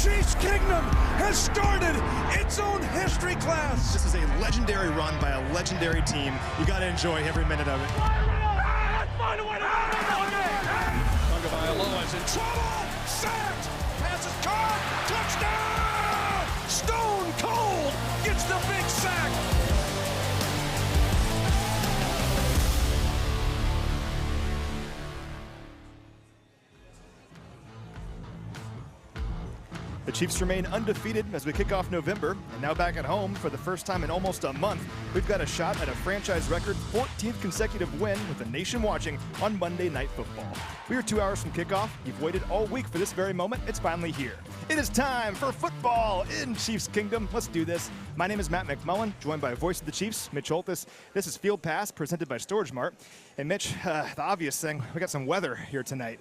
Chiefs Kingdom has started its own history class. This is a legendary run by a legendary team. You got to enjoy every minute of it. Tagovailoa is in trouble. Sacked. Pass is caught. Touchdown. Stone Cold gets the big sack. The Chiefs remain undefeated as we kick off November, and now back at home for the first time in almost a month, we've got a shot at a franchise record 14th consecutive win with the nation watching on Monday Night Football. We are 2 hours from kickoff. You've waited all week for this very moment. It's finally here. It is time for football in Chiefs Kingdom. Let's do this. My name is Matt McMullen, joined by voice of the Chiefs, Mitch Holthus. This is Field Pass, presented by StorageMart. And Mitch, the obvious thing, we got some weather here tonight.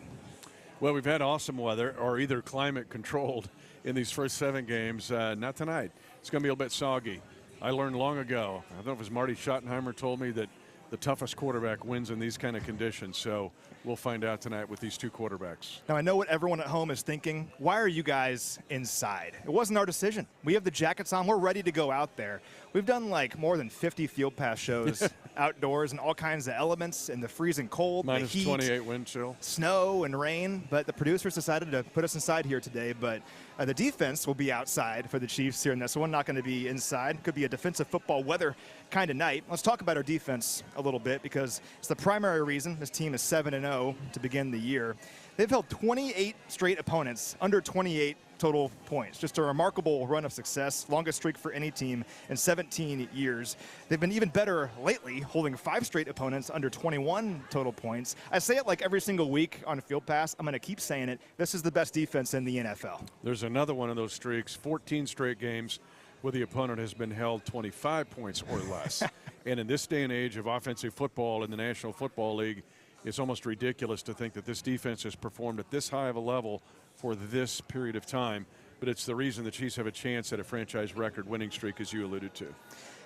Well, we've had awesome weather, or either climate controlled, in these first 7 games. Not tonight. It's going to be a little bit soggy. I learned long ago, I don't know if it was Marty Schottenheimer told me that the toughest quarterback wins in these kind of conditions. So we'll find out tonight with these 2 quarterbacks. Now, I know what everyone at home is thinking. Why are you guys inside? It wasn't our decision. We have the jackets on. We're ready to go out there. We've done like more than 50 Field Pass shows outdoors and all kinds of elements in the freezing cold, minus the heat, 28 wind chill, snow and rain. But the producers decided to put us inside here today. But the defense will be outside for the Chiefs here in this one. Not going to be inside. Could be a defensive football weather kind of night. Let's talk about our defense a little bit, because it's the primary reason this team is 7-0 to begin the year. They've held 28 straight opponents under 28 total points. Just a remarkable run of success, longest streak for any team in 17 years. They've been even better lately, holding 5 straight opponents under 21 total points. I say it like every single week on Field Pass. I'm going to keep saying it. This is the best defense in the NFL. There's another one of those streaks, 14 straight games where the opponent has been held 25 points or less. And in this day and age of offensive football in the National Football League, it's almost ridiculous to think that this defense has performed at this high of a level for this period of time. But it's the reason the Chiefs have a chance at a franchise record winning streak, as you alluded to.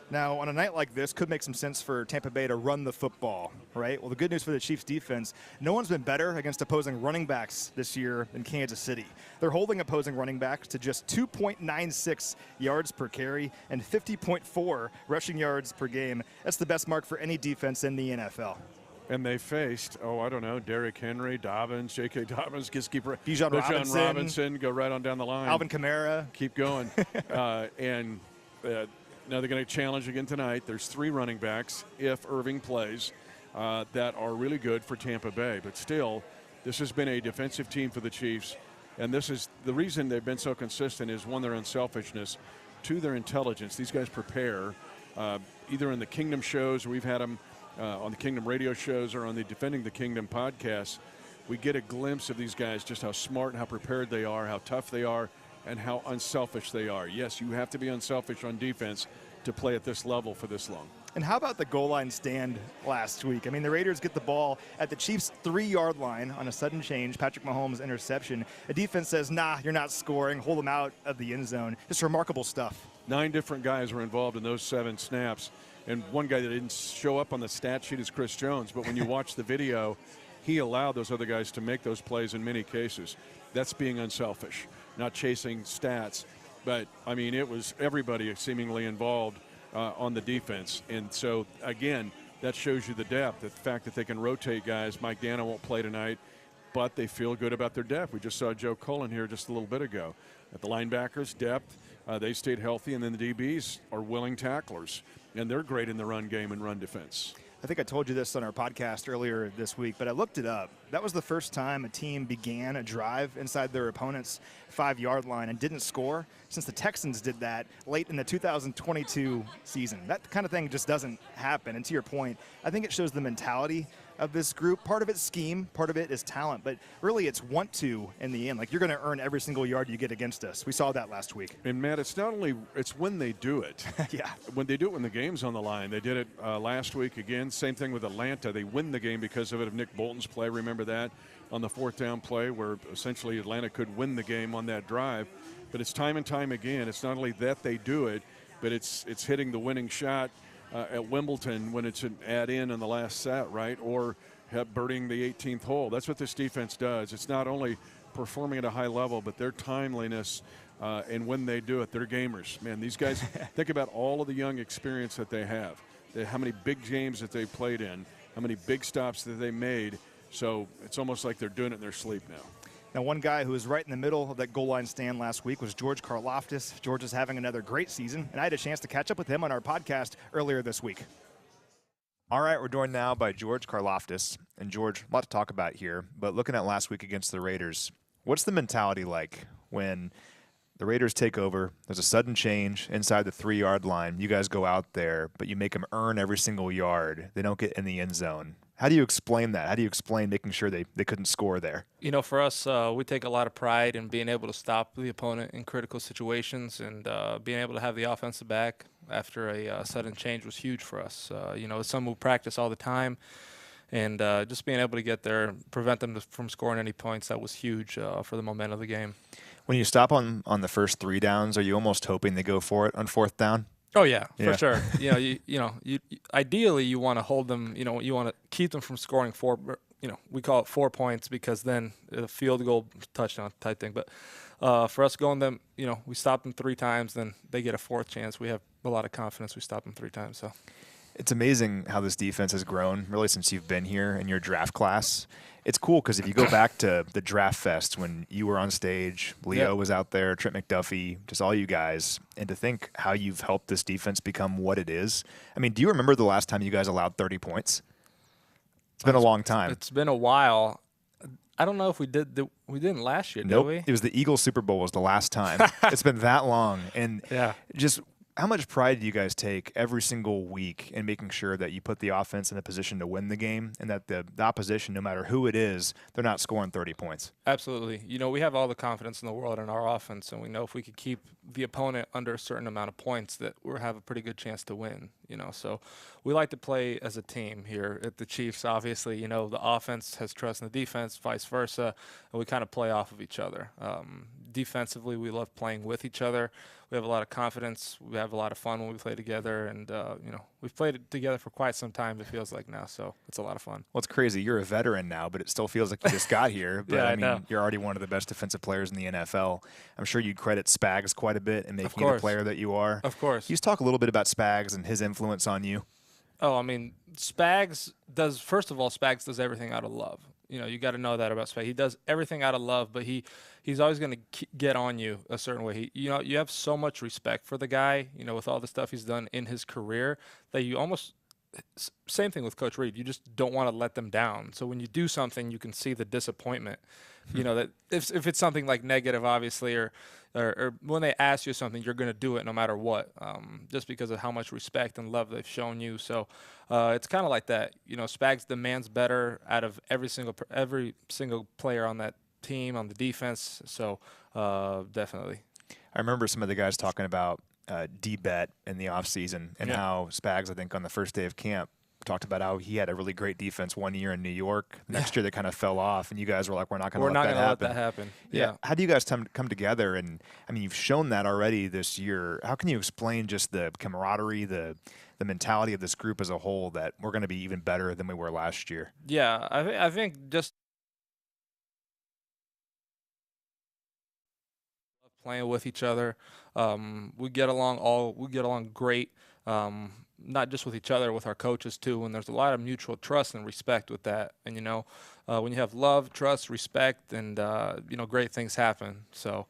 Now, on a night like this, could make some sense for Tampa Bay to run the football, right? Well, the good news for the Chiefs defense, no one's been better against opposing running backs this year in Kansas City. They're holding opposing running backs to just 2.96 yards per carry and 50.4 rushing yards per game. That's the best mark for any defense in the NFL. And they faced, Derrick Henry, Dobbins, J.K. Dobbins, Bijan Robinson, go right on down the line. Alvin Kamara. Keep going. Now they're going to challenge again tonight. There's 3 running backs, if Irving plays, that are really good for Tampa Bay. But still, this has been a defensive team for the Chiefs. And this is the reason they've been so consistent is, 1, their unselfishness, 2, their intelligence. These guys prepare, either in the Kingdom shows, or we've had them on the Kingdom radio shows, or on the Defending the Kingdom podcasts. We get a glimpse of these guys, just how smart and how prepared they are, how tough they are, and how unselfish they are. Yes, you have to be unselfish on defense to play at this level for this long. And how about the goal line stand last week? I mean, the Raiders get the ball at the Chiefs' 3-yard line on a sudden change, Patrick Mahomes' interception. The defense says, nah, you're not scoring. Hold them out of the end zone. Just remarkable stuff. 9 different guys were involved in those 7 snaps. And one guy that didn't show up on the stat sheet is Chris Jones. But when you watch the video, he allowed those other guys to make those plays in many cases. That's being unselfish, not chasing stats. But, I mean, it was everybody seemingly involved on the defense. And so, again, that shows you the depth, the fact that they can rotate guys. Mike Dana won't play tonight, but they feel good about their depth. We just saw Joe Cullen here just a little bit ago. At the linebackers, depth, they stayed healthy, and then the DBs are willing tacklers. And they're great in the run game and run defense. I think I told you this on our podcast earlier this week, but I looked it up. That was the first time a team began a drive inside their opponent's 5-yard line and didn't score since the Texans did that late in the 2022 season. That kind of thing just doesn't happen. And to your point, I think it shows the mentality of this group. Part of it's scheme, part of it is talent, but really it's want to in the end. Like, you're going to earn every single yard you get against us. We saw that last week. And Matt, it's not only, it's when they do it. Yeah. When they do it when the game's on the line. They did it last week again. Same thing with Atlanta. They win the game because of Nick Bolton's play. Remember that on the 4th down play where essentially Atlanta could win the game on that drive. But it's time and time again. It's not only that they do it, but it's hitting the winning shot at Wimbledon when it's an add-in on the last set, right? Or birding the 18th hole. That's what this defense does. It's not only performing at a high level, but their timeliness And when they do it, they're gamers. Man, these guys, think about all of the young experience that they have, how many big games that they played in, how many big stops that they made. So it's almost like they're doing it in their sleep now. Now, one guy who was right in the middle of that goal line stand last week was George Karlaftis. George is having another great season, and I had a chance to catch up with him on our podcast earlier this week. All right, we're joined now by George Karlaftis. And George, a lot to talk about here, but looking at last week against the Raiders, what's the mentality like when the Raiders take over, there's a sudden change inside the 3-yard line, you guys go out there, but you make them earn every single yard, they don't get in the end zone? How do you explain that? How do you explain making sure they couldn't score there? You know, for us, we take a lot of pride in being able to stop the opponent in critical situations, and being able to have the offensive back after a sudden change was huge for us. You know, it's something we practice all the time, and just being able to get there, prevent them from scoring any points, that was huge for the momentum of the game. When you stop on the first 3 downs, are you almost hoping they go for it on 4th down? Oh yeah, for sure. You ideally you want to hold them. You know, you want to keep them from scoring 4. You know, we call it 4 points because then a field goal, touchdown type thing. But for us going them, you know, we stop them 3 times, then they get a 4th chance. We have a lot of confidence. We stop them 3 times. So it's amazing how this defense has grown really since you've been here in your draft class. It's cool because if you go back to the draft fest when you were on stage, Leo was out there, Trent McDuffie, just all you guys, and to think how you've helped this defense become what it is. I mean, do you remember the last time you guys allowed 30 points? It's been a long time. It's been a while. I don't know if we did. We didn't last year, did we? It was the Eagles Super Bowl was the last time. It's been that long. And just how much pride do you guys take every single week in making sure that you put the offense in a position to win the game and that the opposition, no matter who it is, they're not scoring 30 points? Absolutely. You know, we have all the confidence in the world in our offense, and we know if we could keep the opponent under a certain amount of points that we'll have a pretty good chance to win, you know. So we like to play as a team here at the Chiefs. Obviously, you know, the offense has trust in the defense, vice versa, and we kind of play off of each other. Defensively, we love playing with each other. We have a lot of confidence. We have a lot of fun when we play together, and you know, we've played together for quite some time, it feels like now, so it's a lot of fun. Well, it's crazy. You're a veteran now, but it still feels like you just got here. But I mean, know. You're already one of the best defensive players in the NFL. I'm sure you'd credit Spags quite a bit in making you the player that you are. Of course. Can you just talk a little bit about Spags and his influence on you? Oh, I mean, Spags does, first of all, Spags does everything out of love. You know, you got to know that about Spags. He does everything out of love, but he's always going to get on you a certain way. You know, you have so much respect for the guy, you know, with all the stuff he's done in his career, that you almost, same thing with Coach Reed, you just don't want to let them down. So when you do something, you can see the disappointment. You know, that if it's something like negative, obviously, or when they ask you something, you're going to do it no matter what, just because of how much respect and love they've shown you. So it's kind of like that. You know, Spags demands better out of every single player on that team, on the defense. So definitely. I remember some of the guys talking about D-Bet in the offseason and how Spags, I think, on the first day of camp, talked about how he had a really great defense one year in New York. Next year they kind of fell off, and you guys were like, we're not going to let that happen. Yeah. How do you guys come together? And, I mean, you've shown that already this year. How can you explain just the camaraderie, the mentality of this group as a whole, that we're going to be even better than we were last year? Yeah, I think just playing with each other. We get along great. Not just with each other, with our coaches too, and there's a lot of mutual trust and respect with that. And you know, when you have love, trust, respect, and you know, great things happen. So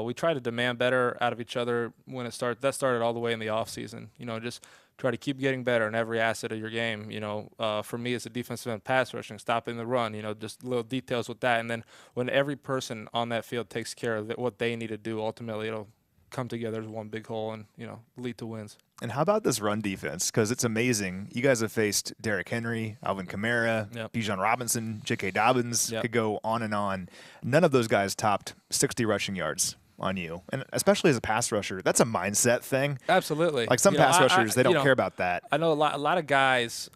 we try to demand better out of each other when it started. That started all the way in the off season. You know, just try to keep getting better in every asset of your game. You know, for me, it's a defensive end, pass rushing, stopping the run. You know, just little details with that. And then when every person on that field takes care of what they need to do, ultimately it'll come together as one big whole and, you know, lead to wins. And how about this run defense? Because it's amazing. You guys have faced Derrick Henry, Alvin Kamara, Bijan Robinson, J.K. Dobbins. Could go on and on. None of those guys topped 60 rushing yards on you. And especially as a pass rusher, that's a mindset thing. Absolutely. Like some pass rushers, they don't care about that. I know a lot of guys,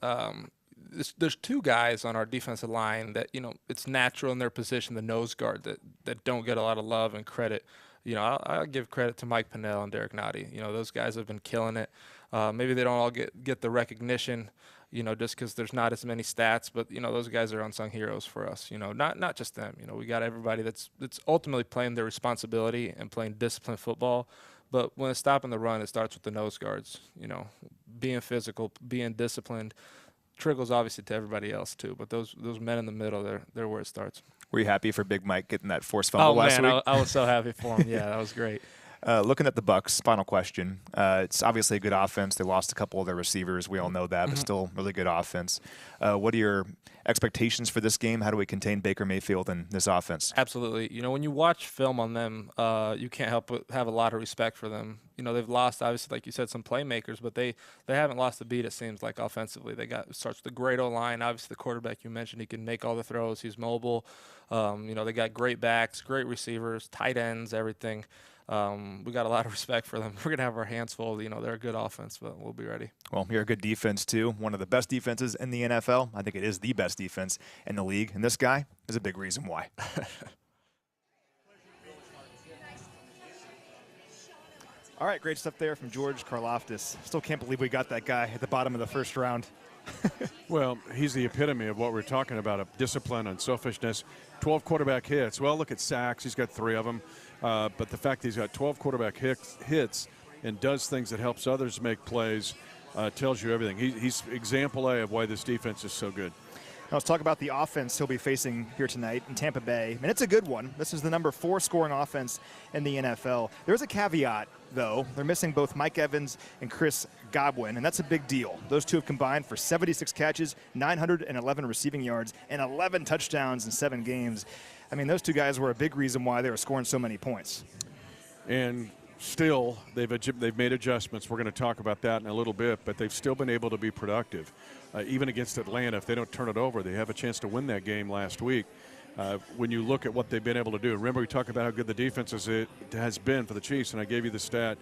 there's 2 guys on our defensive line that, you know, it's natural in their position, the nose guard, that don't get a lot of love and credit. You know, I'll give credit to Mike Pennell and Derek Nottie. You know, those guys have been killing it. Maybe they don't all get the recognition, just because there's not as many stats. But, those guys are unsung heroes for us. Not just them. We got everybody that's ultimately playing their responsibility and playing disciplined football. But when it's stopping the run, it starts with the nose guards, being physical, being disciplined. Trickles obviously to everybody else too, but those men in the middle, they're where it starts. Were you happy for Big Mike getting that forced fumble last week? I was so happy for him. Yeah, that was great. Looking at the Bucs, final question. It's obviously a good offense. They lost a couple of their receivers. We all know that, but still really good offense. What are your expectations for this game? How do we contain Baker Mayfield and this offense? Absolutely. When you watch film on them, you can't help but have a lot of respect for them. They've lost, obviously, like you said, some playmakers, but they haven't lost a beat, it seems like, offensively. Starts with the great O-line. Obviously, the quarterback you mentioned, he can make all the throws. He's mobile. They got great backs, great receivers, tight ends, everything. We got a lot of respect for them. We're going to have our hands full. They're a good offense, but we'll be ready. Well, you're a good defense, too. One of the best defenses in the NFL. I think it is the best defense in the league. And this guy is a big reason why. All right, great stuff there from George Karlaftis. Still can't believe we got that guy at the bottom of the first round. Well, he's the epitome of what we're talking about, of discipline, unselfishness. 12 quarterback hits. Well, look at sacks. He's got 3 of them. But the fact that he's got 12 quarterback hits and does things that helps others make plays tells you everything. He's example A of why this defense is so good. Now let's talk about the offense he'll be facing here tonight in Tampa Bay. And it's a good one. This is the number 4 scoring offense in the NFL. There's a caveat, though. They're missing both Mike Evans and Chris Godwin, and that's a big deal. Those two have combined for 76 catches, 911 receiving yards, and 11 touchdowns in 7 games. I mean, those two guys were a big reason why they were scoring so many points. And still, they've made adjustments. We're going to talk about that in a little bit, but they've still been able to be productive. Even against Atlanta, if they don't turn it over, they have a chance to win that game last week. When you look at what they've been able to do, remember we talked about how good the defense has been for the Chiefs, and I gave you the stat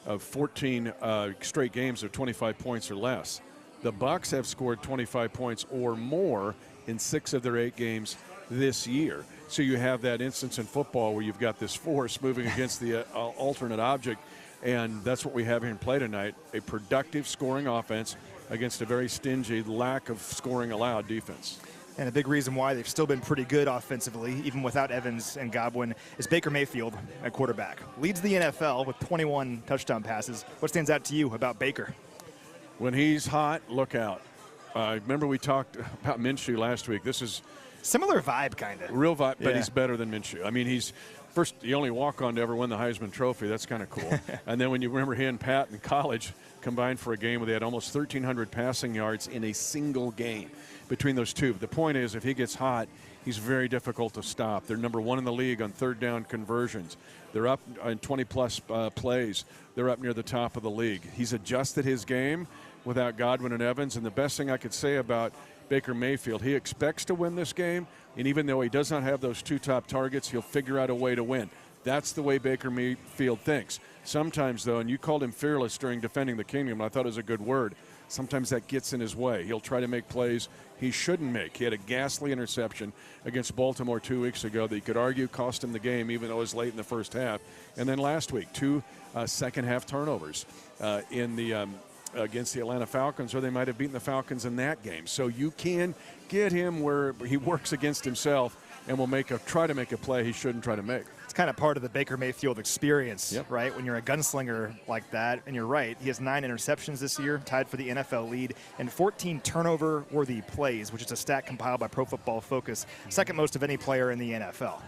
of 14 straight games of 25 points or less. The Bucs have scored 25 points or more in 6 of their 8 games this year. So you have that instance in football where you've got this force moving against the alternate object, and that's what we have here in play tonight, a productive scoring offense against a very stingy, lack of scoring allowed defense. And a big reason why they've still been pretty good offensively, even without Evans and Godwin, is Baker Mayfield at quarterback. Leads the NFL with 21 touchdown passes. What stands out to you about Baker? When he's hot, look out. Remember we talked about Minshew last week. This is similar vibe, kind of. Real vibe, but he's better than Minshew. I mean, he's first, the only walk-on to ever win the Heisman Trophy. That's kind of cool. And then when you remember he and Pat in college combined for a game where they had almost 1,300 passing yards in a single game between those two. The point is, if he gets hot, he's very difficult to stop. They're number 1 in the league on third down conversions. They're up in 20-plus plays. They're up near the top of the league. He's adjusted his game without Godwin and Evans, and the best thing I could say about Baker Mayfield, he expects to win this game, and even though he does not have those 2 top targets, he'll figure out a way to win. That's the way Baker Mayfield thinks. Sometimes, though, and you called him fearless during defending the kingdom, and I thought it was a good word, sometimes that gets in his way. He'll try to make plays he shouldn't make. He had a ghastly interception against Baltimore 2 weeks ago that you could argue cost him the game, even though it was late in the first half. And then last week, 2 second-half turnovers against the Atlanta Falcons, or they might have beaten the Falcons in that game. So you can get him where he works against himself and will try to make a play he shouldn't try to make. It's kind of part of the Baker Mayfield experience, right? When you're a gunslinger like that, and you're right, he has 9 interceptions this year, tied for the NFL lead, and 14 turnover-worthy plays, which is a stat compiled by Pro Football Focus, second most of any player in the NFL.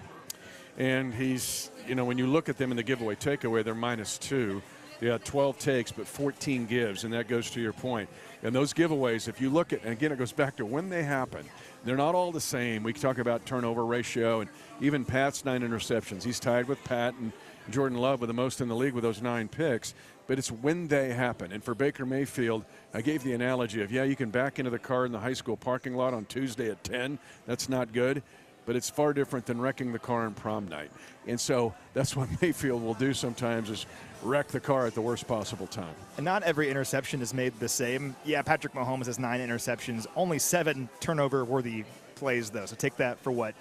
And he's, when you look at them in the giveaway takeaway, they're -2. They had 12 takes, but 14 gives, and that goes to your point. And those giveaways, if you look at, and again, it goes back to when they happen, they're not all the same. We talk about turnover ratio, and even Pat's 9 interceptions. He's tied with Pat and Jordan Love with the most in the league with those 9 picks, but it's when they happen. And for Baker Mayfield, I gave the analogy of, you can back into the car in the high school parking lot on Tuesday at 10. That's not good. But it's far different than wrecking the car on prom night. And so that's what Mayfield will do sometimes, is wreck the car at the worst possible time. And not every interception is made the same. Yeah, Patrick Mahomes has 9 interceptions, only 7 turnover-worthy plays, though. So take that for what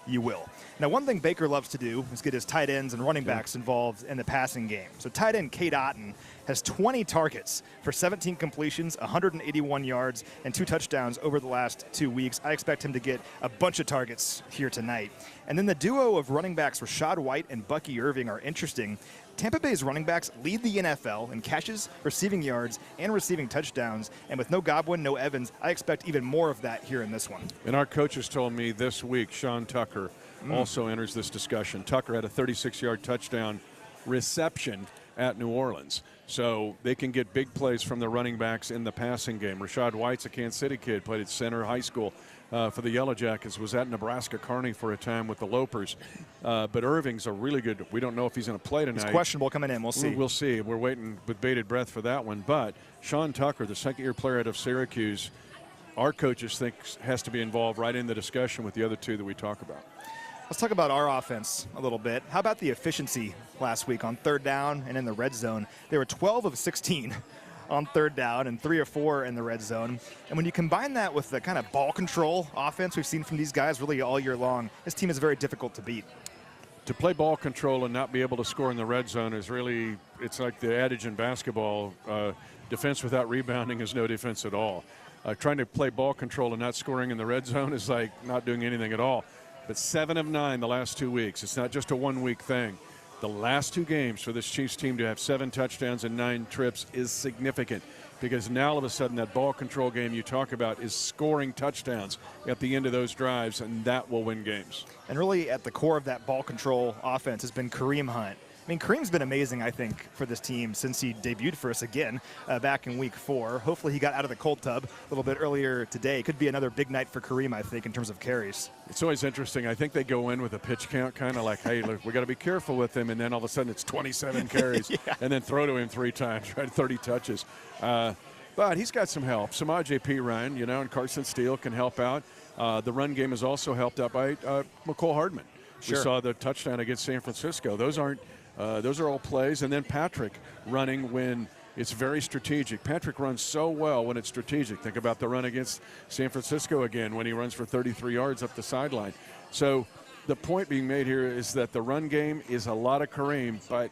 you will. Now, one thing Baker loves to do is get his tight ends and running backs involved in the passing game. So tight end Cade Otton has 20 targets for 17 completions, 181 yards, and 2 touchdowns over the last 2 weeks. I expect him to get a bunch of targets here tonight. And then the duo of running backs Rachaad White and Bucky Irving are interesting. Tampa Bay's running backs lead the NFL in catches, receiving yards, and receiving touchdowns. And with no Godwin, no Evans, I expect even more of that here in this one. And our coaches told me this week, Sean Tucker also enters this discussion. Tucker had a 36-yard touchdown reception at New Orleans. So they can get big plays from the running backs in the passing game. Rachaad White's a Kansas City kid, played at Center High School for the Yellow Jackets, was at Nebraska Kearney for a time with the Lopers. But Irving's a really good, we don't know if he's going to play tonight. He's questionable coming in, we'll see. We'll see. We're waiting with bated breath for that one. But Sean Tucker, the second-year player out of Syracuse, our coaches think has to be involved right in the discussion with the other two that we talk about. Let's talk about our offense a little bit. How about the efficiency last week on third down and in the red zone? They were 12 of 16 on third down and 3 or 4 in the red zone. And when you combine that with the kind of ball control offense we've seen from these guys really all year long, this team is very difficult to beat. To play ball control and not be able to score in the red zone is really, it's like the adage in basketball, defense without rebounding is no defense at all. Trying to play ball control and not scoring in the red zone is like not doing anything at all. But 7 of 9 the last 2 weeks. It's not just a one-week thing. The last 2 games for this Chiefs team to have 7 touchdowns and 9 trips is significant, because now all of a sudden that ball control game you talk about is scoring touchdowns at the end of those drives, and that will win games. And really at the core of that ball control offense has been Kareem Hunt. I mean, Kareem's been amazing, I think, for this team since he debuted for us again back in week 4. Hopefully he got out of the cold tub a little bit earlier today. Could be another big night for Kareem, I think, in terms of carries. It's always interesting. I think they go in with a pitch count, kind of like, hey, look, we got to be careful with him. And then all of a sudden it's 27 carries and then throw to him 3 times, right? 30 touches. But he's got some help. Samaje Perine, and Carson Steele can help out. The run game is also helped out by McCole Hardman. Sure. We saw the touchdown against San Francisco. Those are all plays. And then Patrick running when it's very strategic. Patrick runs so well when it's strategic. Think about the run against San Francisco again when he runs for 33 yards up the sideline. So the point being made here is that the run game is a lot of Kareem, but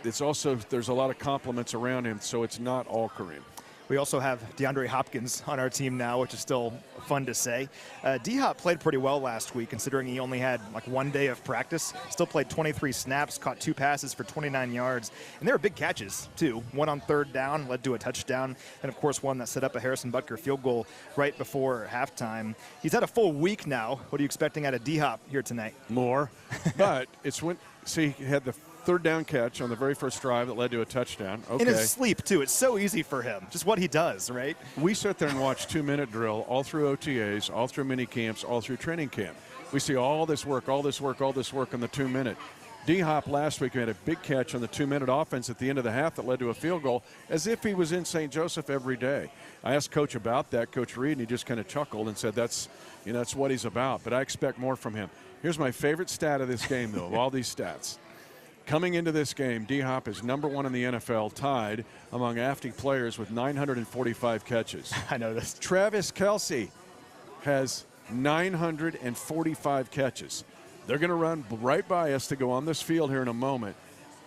it's also there's a lot of compliments around him, so it's not all Kareem. We also have DeAndre Hopkins on our team now, which is still fun to say. D-Hop played pretty well last week, considering he only had like 1 day of practice. Still played 23 snaps, caught 2 passes for 29 yards. And they were big catches, too. One on third down, led to a touchdown. And, of course, one that set up a Harrison Butker field goal right before halftime. He's had a full week now. What are you expecting out of D-Hop here tonight? More. But it's when, see, he had the third down catch on the very first drive that led to a touchdown. Okay. In his sleep, too. It's so easy for him. Just what he does, right? We sit there and watch 2-minute drill all through OTAs, all through mini camps, all through training camp. We see all this work on the 2-minute. D-Hop last week had a big catch on the 2-minute offense at the end of the half that led to a field goal, as if he was in St. Joseph every day. I asked Coach about that, Coach Reed, and he just kind of chuckled and said that's what he's about. But I expect more from him. Here's my favorite stat of this game, though, of all these stats. Coming into this game, D-Hop is number 1 in the NFL, tied among active players with 945 catches. I know this. Travis Kelce has 945 catches. They're going to run right by us to go on this field here in a moment.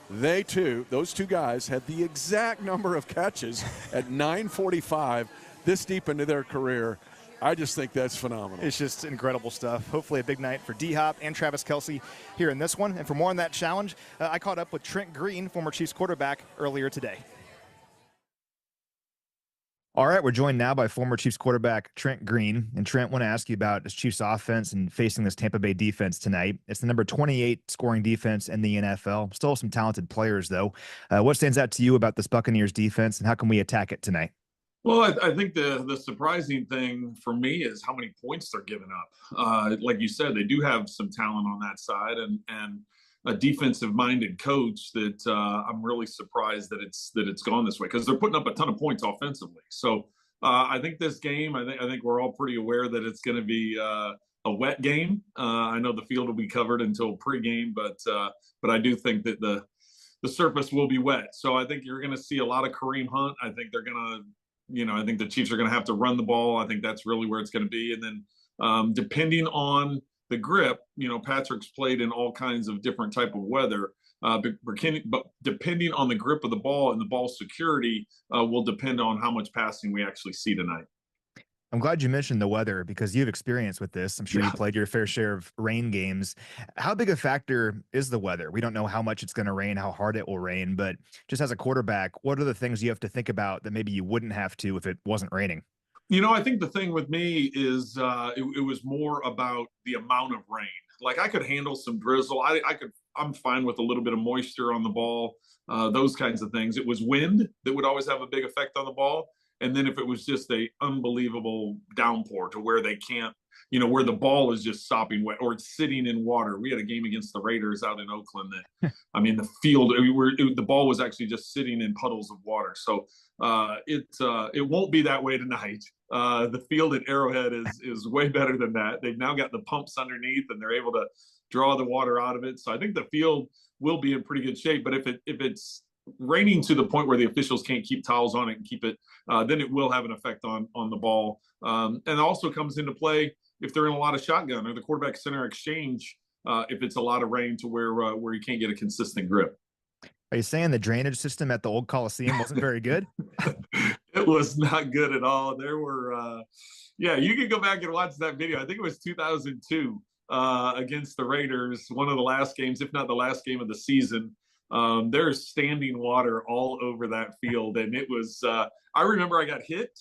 They, too, those 2 guys, had the exact number of catches at 945 this deep into their career. I just think that's phenomenal. It's just incredible stuff. Hopefully a big night for D-Hop and Travis Kelce here in this one. And for more on that challenge, I caught up with Trent Green, former Chiefs quarterback, earlier today. All right, we're joined now by former Chiefs quarterback Trent Green. And Trent, I want to ask you about this Chiefs offense and facing this Tampa Bay defense tonight. It's the number 28 scoring defense in the NFL. Still some talented players, though. What stands out to you about this Buccaneers defense, and how can we attack it tonight? Well, I think the surprising thing for me is how many points they're giving up. Like you said, they do have some talent on that side, and a defensive-minded coach that I'm really surprised that it's gone this way, because they're putting up a ton of points offensively. So I think this game, I think we're all pretty aware that it's going to be a wet game. I know the field will be covered until pregame, but I do think that the surface will be wet. So I think you're going to see a lot of Kareem Hunt. I think they're going to. I think the Chiefs are going to have to run the ball. I think that's really where it's going to be. And then depending on the grip, Patrick's played in all kinds of different type of weather. But depending on the grip of the ball and the ball security will depend on how much passing we actually see tonight. I'm glad you mentioned the weather because you have experience with this. I'm sure you played your fair share of rain games. How big a factor is the weather? We don't know how much it's going to rain, how hard it will rain, but just as a quarterback, what are the things you have to think about that maybe you wouldn't have to if it wasn't raining? I think the thing with me is it was more about the amount of rain. Like I could handle some drizzle. I'm fine with a little bit of moisture on the ball, those kinds of things. It was wind that would always have a big effect on the ball. And then if it was just a unbelievable downpour to where they can't, where the ball is just sopping wet or it's sitting in water. We had a game against the Raiders out in Oakland that, the field, the ball was actually just sitting in puddles of water. So it won't be that way tonight. The field at Arrowhead is way better than that. They've now got the pumps underneath and they're able to draw the water out of it. So I think the field will be in pretty good shape. But if it's raining to the point where the officials can't keep towels on it and keep it, then it will have an effect on the ball. And it also comes into play if they're in a lot of shotgun or the quarterback center exchange, if it's a lot of rain to where you can't get a consistent grip. Are you saying the drainage system at the old Coliseum wasn't very good? It was not good at all. There were, you can go back and watch that video. I think it was 2002 against the Raiders, one of the last games, if not the last game of the season. There's standing water all over that field. And it was, I remember I got hit.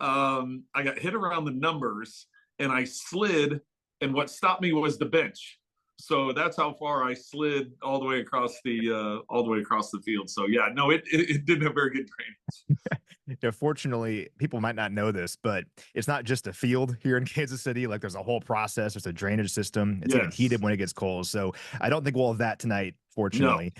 I got hit around the numbers and I slid. And what stopped me was the bench. So that's how far I slid all the way across the field. So yeah, no, it didn't have very good drainage. Fortunately, people might not know this, but it's not just a field here in Kansas City. Like there's a whole process. There's a drainage system. It's even heated when it gets cold. So I don't think we'll have that tonight, fortunately.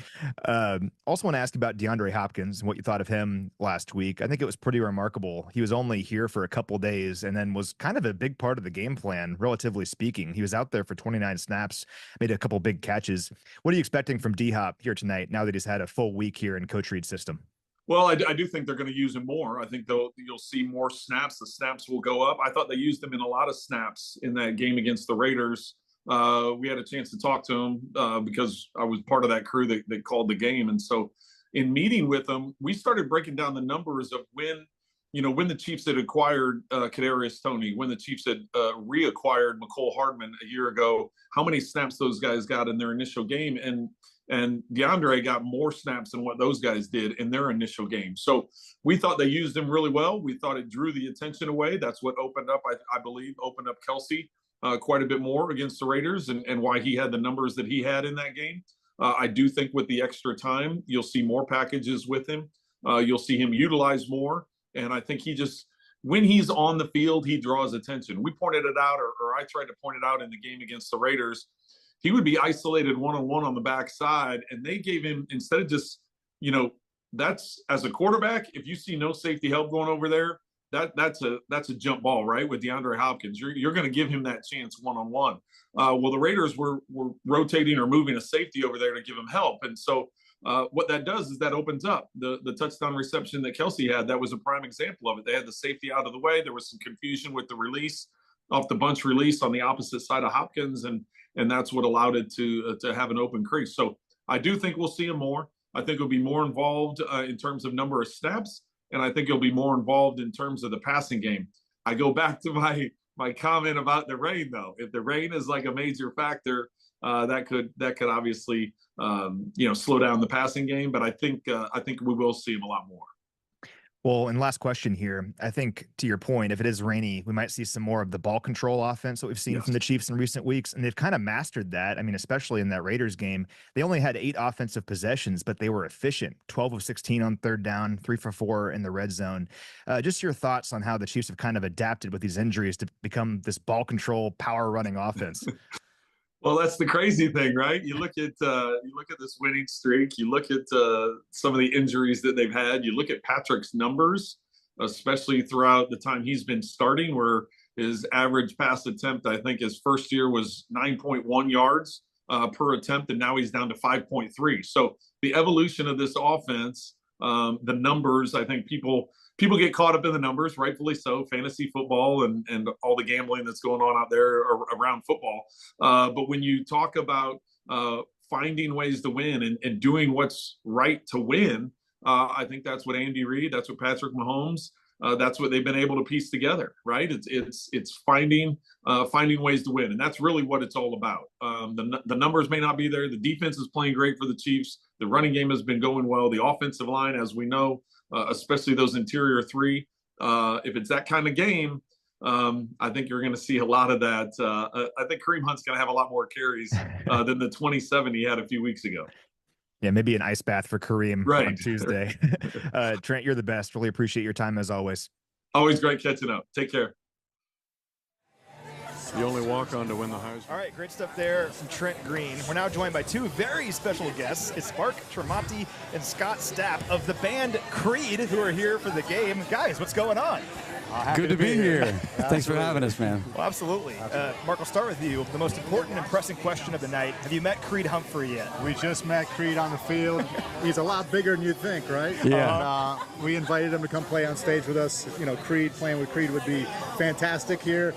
No. Also want to ask about DeAndre Hopkins and what you thought of him last week. I think it was pretty remarkable. He was only here for a couple days and then was kind of a big part of the game plan, relatively speaking. He was out there for 29 snaps, made a couple big catches. What are you expecting from D-Hop here tonight now that he's had a full week here in Coach Reid's system? Well, I do think they're going to use him more. I think you'll see more snaps. The snaps will go up. I thought they used him in a lot of snaps in that game against the Raiders. We had a chance to talk to him because I was part of that crew that called the game. And so in meeting with him, we started breaking down the numbers of when the Chiefs had acquired Kadarius Toney, when the Chiefs had reacquired McCole Hardman a year ago, how many snaps those guys got in their initial game. And DeAndre got more snaps than what those guys did in their initial game. So we thought they used him really well. We thought it drew the attention away. That's what opened up, I believe, Kelsey quite a bit more against the Raiders and why he had the numbers that he had in that game. I do think with the extra time, you'll see more packages with him. You'll see him utilize more. And I think when he's on the field, he draws attention. We pointed it out, or I tried to point it out in the game against the Raiders. He would be isolated one-on-one on the backside, and they gave him, instead of just, that's as a quarterback, if you see no safety help going over there, that's a jump ball, right? With DeAndre Hopkins, you're going to give him that chance one-on-one. Well, the Raiders were rotating or moving a safety over there to give him help, and so what that does is that opens up the touchdown reception that Kelsey had. That was a prime example of it. They had the safety out of the way. There was some confusion with the release off the bunch release on the opposite side of Hopkins, and that's what allowed it to have an open crease. So I do think we'll see him more. I think he'll be more involved in terms of number of snaps, and I think he'll be more involved in terms of the passing game. I go back to my comment about the rain, though. If the rain is like a major factor, that could obviously slow down the passing game. But I think we will see him a lot more. Well, and last question here. I think to your point, if it is rainy, we might see some more of the ball control offense that we've seen from the Chiefs in recent weeks. And they've kind of mastered that. I mean, especially in that Raiders game, they only had 8 offensive possessions, but they were efficient. 12 of 16 on third down, 3 for 4 in the red zone. Just your thoughts on how the Chiefs have kind of adapted with these injuries to become this ball control, power running offense. Well, that's the crazy thing, right? You look at this winning streak. You look at some of the injuries that they've had. You look at Patrick's numbers, especially throughout the time he's been starting, where his average pass attempt, I think his first year was 9.1 yards per attempt, and now he's down to 5.3. So the evolution of this offense, the numbers, I think people people get caught up in the numbers, rightfully so, fantasy football and all the gambling that's going on out there around football. But when you talk about finding ways to win and doing what's right to win, I think that's what Andy Reid, that's what Patrick Mahomes, that's what they've been able to piece together, right? It's finding ways to win, and that's really what it's all about. The numbers may not be there. The defense is playing great for the Chiefs. The running game has been going well. The offensive line, as we know, especially those interior three, if it's that kind of game, I think you're going to see a lot of that. I think Kareem Hunt's going to have a lot more carries than the 27 he had a few weeks ago. Yeah, maybe an ice bath for Kareem on Tuesday. Trent, you're the best. Really appreciate your time as always. Always great catching up. Take care. The only walk-on to win the Heisman. All right, great stuff there from Trent Green. We're now joined by two very special guests. It's Mark Tremonti and Scott Stapp of the band Creed, who are here for the game. Guys, what's going on? Good to be here. Thanks for having us, man. Well, absolutely. Mark, I'll start with you. The most important and pressing question of the night. Have you met Creed Humphrey yet? We just met Creed on the field. He's a lot bigger than you'd think, right? Yeah. And, we invited him to come play on stage with us. You know, playing with Creed would be fantastic here.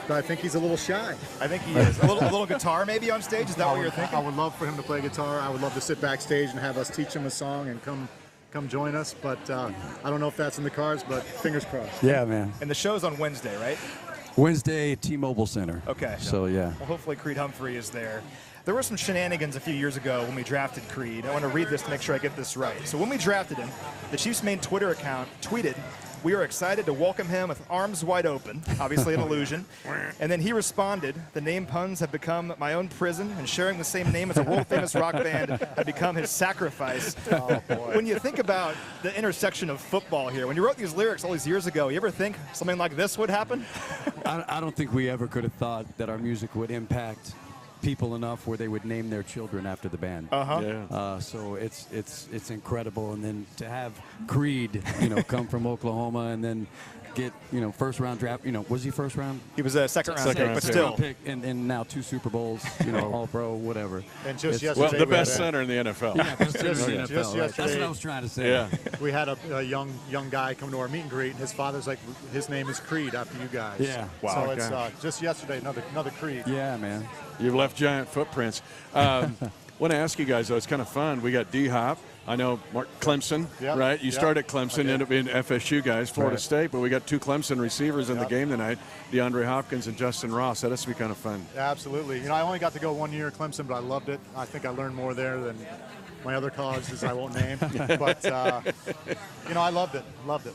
But I think he's a little shy. I think he is. A little guitar maybe on stage? Is that what you're thinking? I would love for him to play guitar. I would love to sit backstage and have us teach him a song and come join us, but I don't know if that's in the cards, but fingers crossed. Yeah, man. And the show's on Wednesday, right? Wednesday, T-Mobile Center. Okay. So, yeah. Well, hopefully Creed Humphrey is there. There were some shenanigans a few years ago when we drafted Creed. I want to read this to make sure I get this right. So when we drafted him, the Chiefs' main Twitter account tweeted, "We are excited to welcome him with arms wide open," obviously an illusion. And then he responded, "The name puns have become my own prison, and sharing the same name as a world-famous rock band have become his sacrifice." Oh, boy. When you think about the intersection of football here, when you wrote these lyrics all these years ago, you ever think something like this would happen? I don't think we ever could have thought that our music would impact people enough where they would name their children after the band. Yeah. So it's incredible, and then to have Creed, come from Oklahoma and then get first round draft. Was he first round? He was a second round pick, but still. Pick, and now 2 Super Bowls, all pro, whatever. And just yesterday, Well, the best center in the NFL. Yeah, best center in the NFL. Just Right. That's yesterday. what I was trying to say. Yeah. We had a young guy come to our meet and greet, and his father's like, his name is Creed after you guys. Yeah. Wow. So it's just yesterday, another Creed. Yeah, man. You've left giant footprints. Want to ask you guys, though, it's kind of fun. We got D-Hop. I know Mark Clemson, Yep. right? You Yep. started at Clemson, ended up being FSU guys, Florida Right. State, but we got 2 Clemson receivers in the Yep. game tonight, DeAndre Hopkins and Justin Ross. That has to be kind of fun. Absolutely. I only got to go 1 year at Clemson, but I loved it. I think I learned more there than my other colleges I won't name. But, I loved it. Loved it.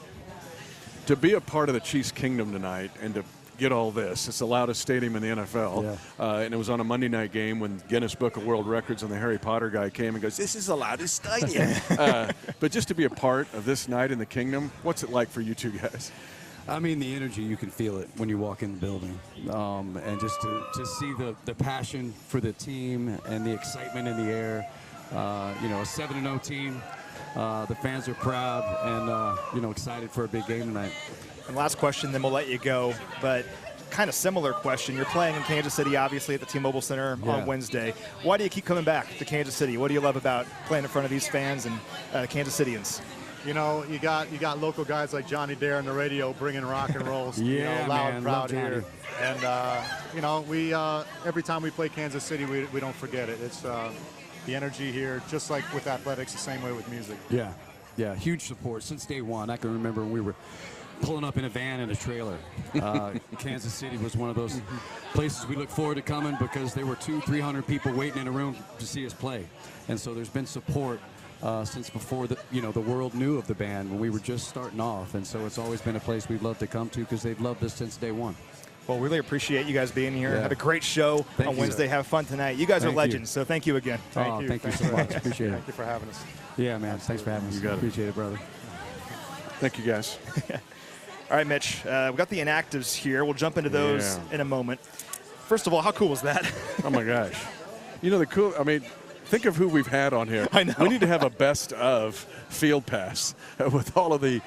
To be a part of the Chiefs' kingdom tonight and to get all this, it's the loudest stadium in the NFL. Yeah. And it was on a Monday night game when Guinness Book of World Records and the Harry Potter guy came and goes, "This is the loudest stadium." But just to be a part of this night in the kingdom, what's it like for you two guys? I mean, the energy, you can feel it when you walk in the building. And just to see the passion for the team and the excitement in the air. A 7-0 team. The fans are proud and, excited for a big game tonight. And last question, then we'll let you go. But kind of similar question. You're playing in Kansas City, obviously, at the T-Mobile Center on Wednesday. Why do you keep coming back to Kansas City? What do you love about playing in front of these fans and Kansas Cityans? You got local guys like Johnny Dare on the radio bringing rock and rolls. Yeah, loud, man, proud love Johnny. here. And we every time we play Kansas City, we don't forget it. It's the energy here, just like with athletics, the same way with music. Yeah, huge support since day one. I can remember when we were pulling up in a van and a trailer. Kansas City was one of those places we look forward to coming because there were 200-300 people waiting in a room to see us play. And so there's been support since before the world knew of the band when we were just starting off. And so it's always been a place we'd love to come to because they've loved us since day one. Well, really appreciate you guys being here. Yeah. Have a great show Thank on you. Wednesday. Have fun tonight. You guys are Thank legends, you. so thank you again. Thank you so much. Appreciate it. Thank you for having us. Yeah, man. Thanks for having us. You got it. Appreciate it, brother. Thank you, guys. All right, Mitch, we've got the inactives here. We'll jump into those in a moment. First of all, how cool was that? Oh, my gosh. Think of who we've had on here. I know. We need to have a best of field pass with all of the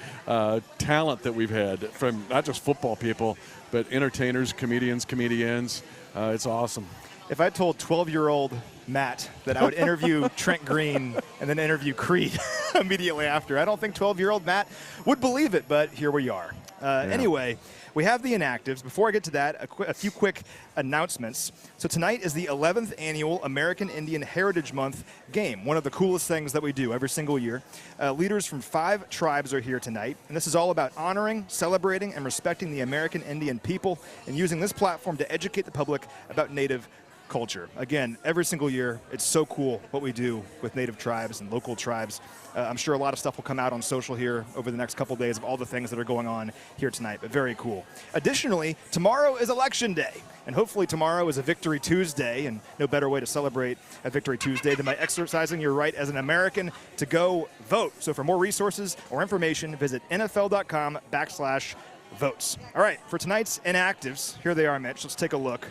talent that we've had from not just football people, but entertainers, comedians. It's awesome. If I told 12-year-old Matt that I would interview Trent Green and then interview Creed immediately after, I don't think 12-year-old Matt would believe it, but here we are. Anyway, we have the inactives. Before I get to that, a few quick announcements. So tonight is the 11th annual American Indian Heritage Month game, one of the coolest things that we do every single year. Leaders from 5 tribes are here tonight, and this is all about honoring, celebrating, and respecting the American Indian people and using this platform to educate the public about Native culture. Again, every single year, it's so cool what we do with Native tribes and local tribes. I'm sure a lot of stuff will come out on social here over the next couple days of all the things that are going on here tonight, but very cool. Additionally, tomorrow is Election Day, and hopefully tomorrow is a Victory Tuesday, and no better way to celebrate a Victory Tuesday than by exercising your right as an American to go vote. So for more resources or information, visit NFL.com/votes. All right, for tonight's inactives, here they are, Mitch. Let's take a look.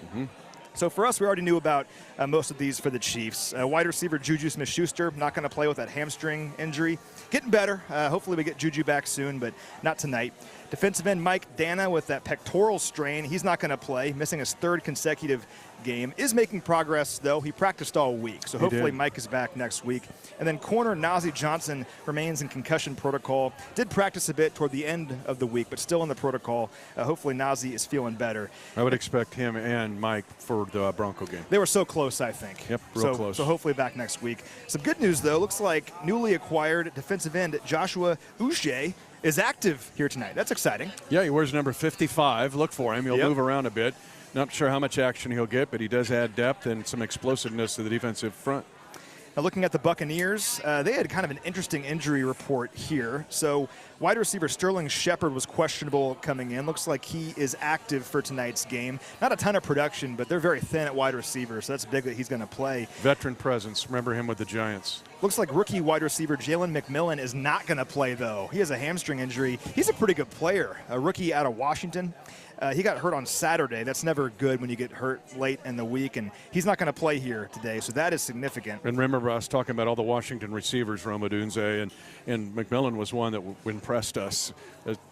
So for us, we already knew about most of these for the Chiefs. Wide receiver Juju Smith-Schuster, not going to play with that hamstring injury. Getting better. Hopefully we get Juju back soon, but not tonight. Defensive end Mike Dana with that pectoral strain. He's not going to play, missing his 3rd consecutive game. Is making progress, though. He practiced all week, so hopefully Mike is back next week. And then corner Nazeeh Johnson remains in concussion protocol. Did practice a bit toward the end of the week, but still in the protocol. Hopefully Nazeeh is feeling better. I would expect him and Mike for the Bronco game. They were so close, I think. Yep, real close. So hopefully back next week. Some good news, though. Looks like newly acquired defensive end Joshua Uche is active here tonight. That's exciting. Yeah, he wears number 55. Look for him. He'll move around a bit. Not sure how much action he'll get, but he does add depth and some explosiveness to the defensive front. Now looking at the Buccaneers, they had kind of an interesting injury report here. So wide receiver Sterling Shepard was questionable coming in. Looks like he is active for tonight's game. Not a ton of production, but they're very thin at wide receiver, so that's big that he's going to play. Veteran presence. Remember him with the Giants. Looks like rookie wide receiver Jalen McMullen is not going to play, though. He has a hamstring injury. He's a pretty good player, a rookie out of Washington. He got hurt on Saturday. That's never good when you get hurt late in the week, and he's not going to play here today, so that is significant. And remember us talking about all the Washington receivers, Rome Odunze, and McMullen was one that impressed us.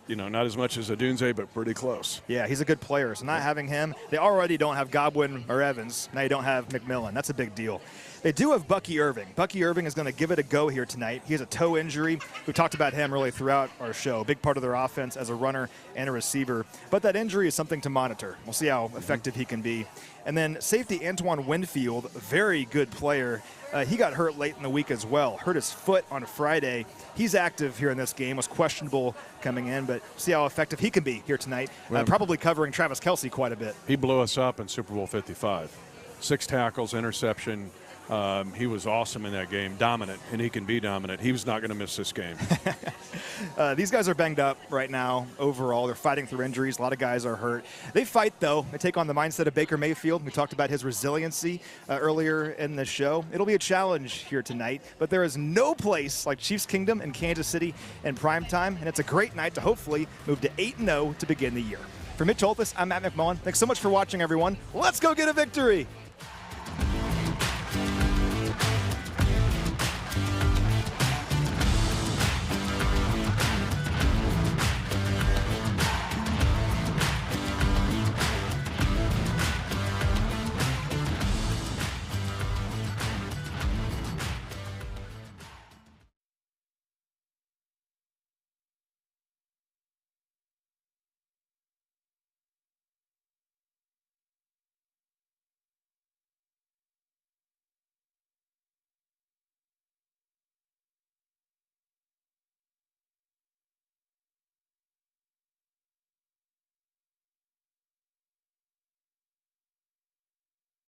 Not as much as Odunze, but pretty close. Yeah, he's a good player, so not having him, they already don't have Godwin or Evans. Now you don't have McMullen. That's a big deal. They do have Bucky Irving. Bucky Irving is going to give it a go here tonight. He has a toe injury. We talked about him really throughout our show. Big part of their offense as a runner and a receiver. But that injury is something to monitor. We'll see how effective he can be. And then safety Antoine Winfield, very good player. He got hurt late in the week as well. Hurt his foot on Friday. He's active here in this game. Was questionable coming in, but see how effective he can be here tonight. Probably covering Travis Kelce quite a bit. He blew us up in Super Bowl 55. 6 tackles, interception. He was awesome in that game, dominant, and he can be dominant. He was not going to miss this game. These guys are banged up right now overall. They're fighting through injuries. A lot of guys are hurt. They fight, though. They take on the mindset of Baker Mayfield. We talked about his resiliency earlier in the show. It'll be a challenge here tonight, but there is no place like Chiefs Kingdom in Kansas City in prime time, and it's a great night to hopefully move to 8-0 to begin the year. For Mitch Holthus, I'm Matt McMullen. Thanks so much for watching, everyone. Let's go get a victory.